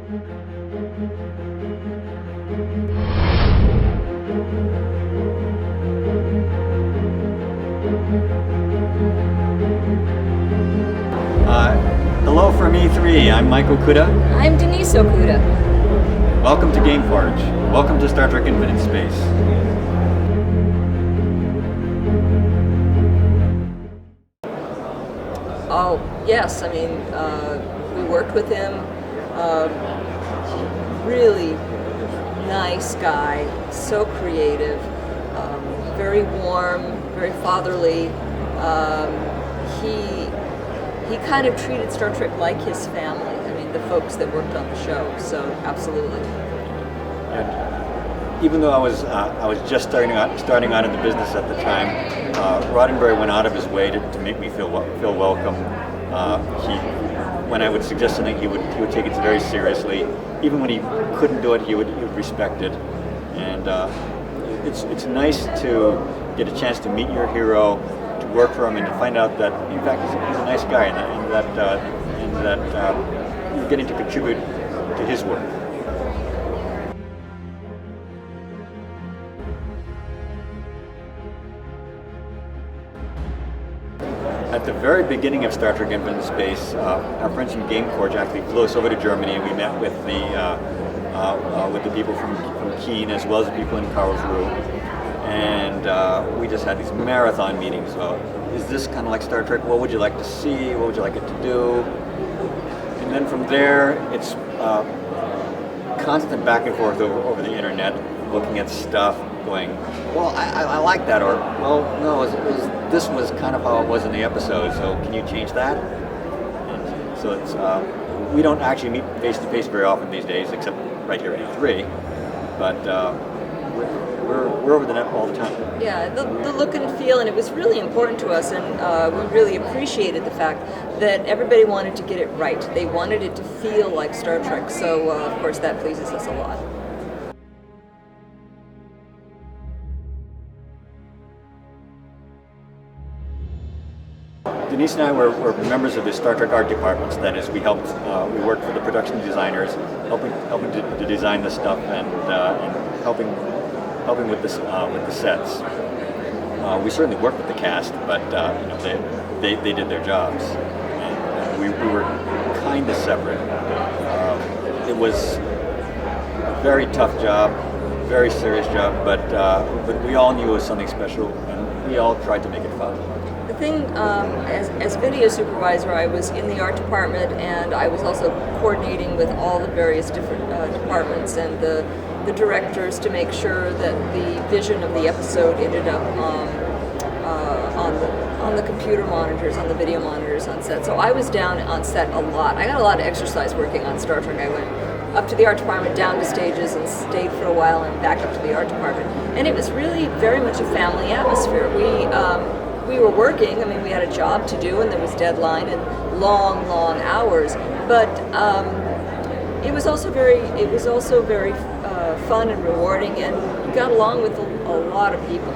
Hello from E3, I'm Mike Okuda. I'm Denise Okuda. Welcome to Gameforge. Welcome to Star Trek Infinite Space. Oh, yes, I mean, we worked with him. Really nice guy, so creative, very warm, very fatherly. He kind of treated Star Trek like his family. I mean, the folks that worked on the show. So, absolutely. And even though I was just starting out in the business at the time, Roddenberry went out of his way to make me feel welcome. When I would suggest something, he would take it very seriously. Even when he couldn't do it, he would respect it. And it's nice to get a chance to meet your hero, to work for him, and to find out that in fact he's a nice guy, and that you're getting to contribute to his work. At the very beginning of Star Trek Infinite Space, our friends from Gameforge actually flew us over to Germany, and we met with the people from Keen as well as the people in Karlsruhe, and we just had these marathon meetings. Is this kind of like Star Trek? What would you like to see? What would you like it to do? And then from there, it's constant back and forth over the internet, looking at stuff, going, well, I like that, or, well, no, this was kind of how it was in the episode, so can you change that? And so it's, we don't actually meet face-to-face very often these days, except right here at E3, but we're over the net all the time. Yeah, the look and feel, and it was really important to us, and we really appreciated the fact that everybody wanted to get it right. They wanted it to feel like Star Trek, so of course that pleases us a lot. Denise and I were members of the Star Trek art departments. That is, we worked for the production designers, helping to design the stuff, and helping with the sets. We certainly worked with the cast, but they did their jobs, and we were kind of separate. It was a very tough job, very serious job, but we all knew it was something special, and we all tried to make it fun. The thing, as video supervisor, I was in the art department, and I was also coordinating with all the various different departments and the directors to make sure that the vision of the episode ended up on the computer monitors, on the video monitors on set. So I was down on set a lot. I got a lot of exercise working on Star Trek. I went up to the art department, down to stages, and stayed for a while, and back up to the art department. And it was really very much a family atmosphere. We were working. I mean, we had a job to do, and there was deadline and long hours. But it was also very fun and rewarding, and got along with a lot of people.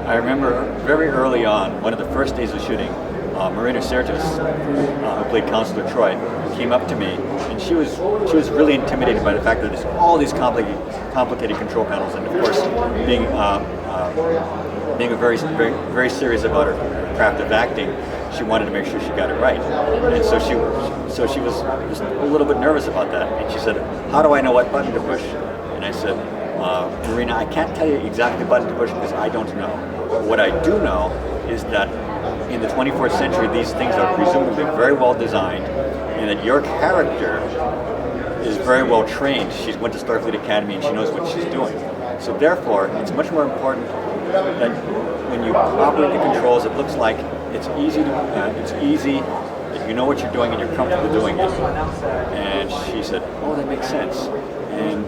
I remember very early on, one of the first days of shooting, Marina Sirtis, who played Counselor Troy, came up to me, and she was really intimidated by the fact that there's all these complicated control panels, and of course, being very serious about her craft of acting, she wanted to make sure she got it right, and so she was just a little bit nervous about that. And she said, "How do I know what button to push?" And I said, "Marina, I can't tell you exactly the button to push because I don't know. What I do know is that in the 24th century, these things are presumably very well designed, and that your character is very well trained. She went to Starfleet Academy and she knows what she's doing. So therefore, it's much more important that when you operate the controls, it looks like it's easy, that you know what you're doing and you're comfortable doing it." And she said, "Oh, that makes sense." And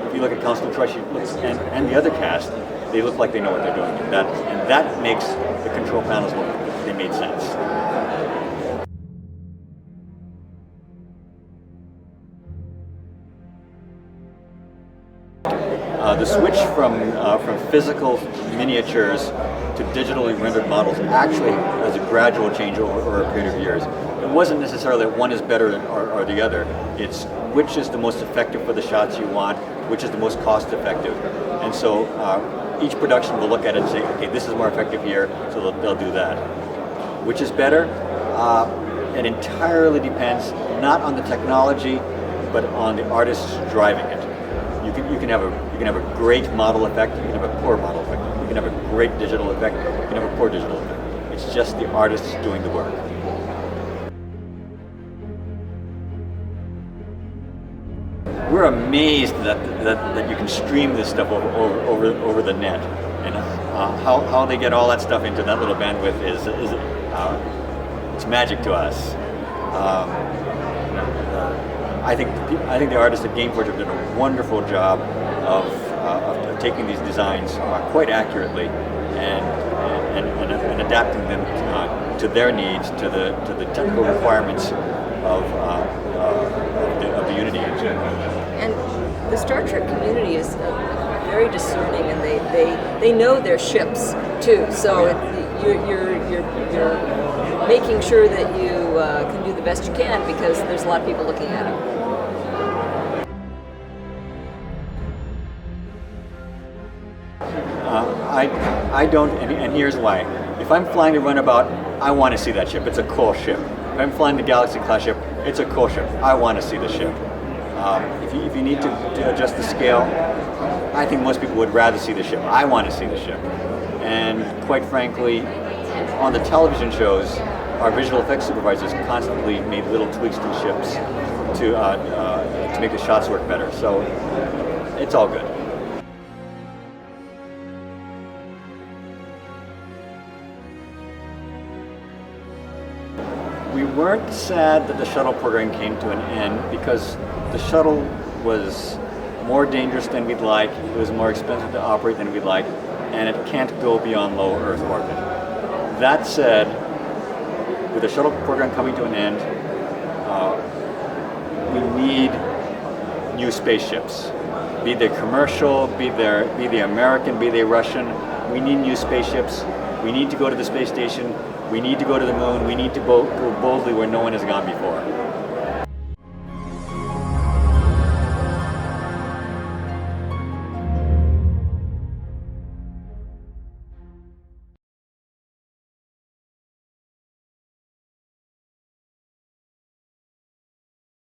if you look at Counselor Troy, and the other cast, they look like they know what they're doing, and that makes the control panels look like they made sense. The switch from physical miniatures to digitally rendered models actually as a gradual change over a period of years. It wasn't necessarily that one is better or the other. It's which is the most effective for the shots you want, which is the most cost effective. And so each production will look at it and say, okay, this is more effective here, so they'll do that. Which is better? It entirely depends not on the technology, but on the artists driving it. You can have a great model effect. You can have a poor model effect. You can have a great digital effect. You can have a poor digital effect. It's just the artists doing the work. We're amazed that you can stream this stuff over the net, and how they get all that stuff into that little bandwidth is it's magic to us. I think the artists at Gameforge have done a wonderful job of taking these designs quite accurately and adapting them to their needs, to the technical requirements of the Unity engine. And the Star Trek community is very discerning, and they know their ships too. So you're making sure that you can do the best you can because there's a lot of people looking at it. I don't, and here's why. If I'm flying the runabout, I want to see that ship. It's a cool ship. If I'm flying the Galaxy class ship, it's a cool ship. I want to see the ship. If you need to adjust the scale, I think most people would rather see the ship. I want to see the ship. And quite frankly, on the television shows, our visual effects supervisors constantly made little tweaks to the ships to make the shots work better. So it's all good. We weren't sad that the shuttle program came to an end because the shuttle was more dangerous than we'd like, it was more expensive to operate than we'd like, and it can't go beyond low Earth orbit. That said, with the shuttle program coming to an end, we need new spaceships. Be they commercial, be they American, be they Russian, we need new spaceships. We need to go to the space station. We need to go to the moon. We need to go boldly where no one has gone before.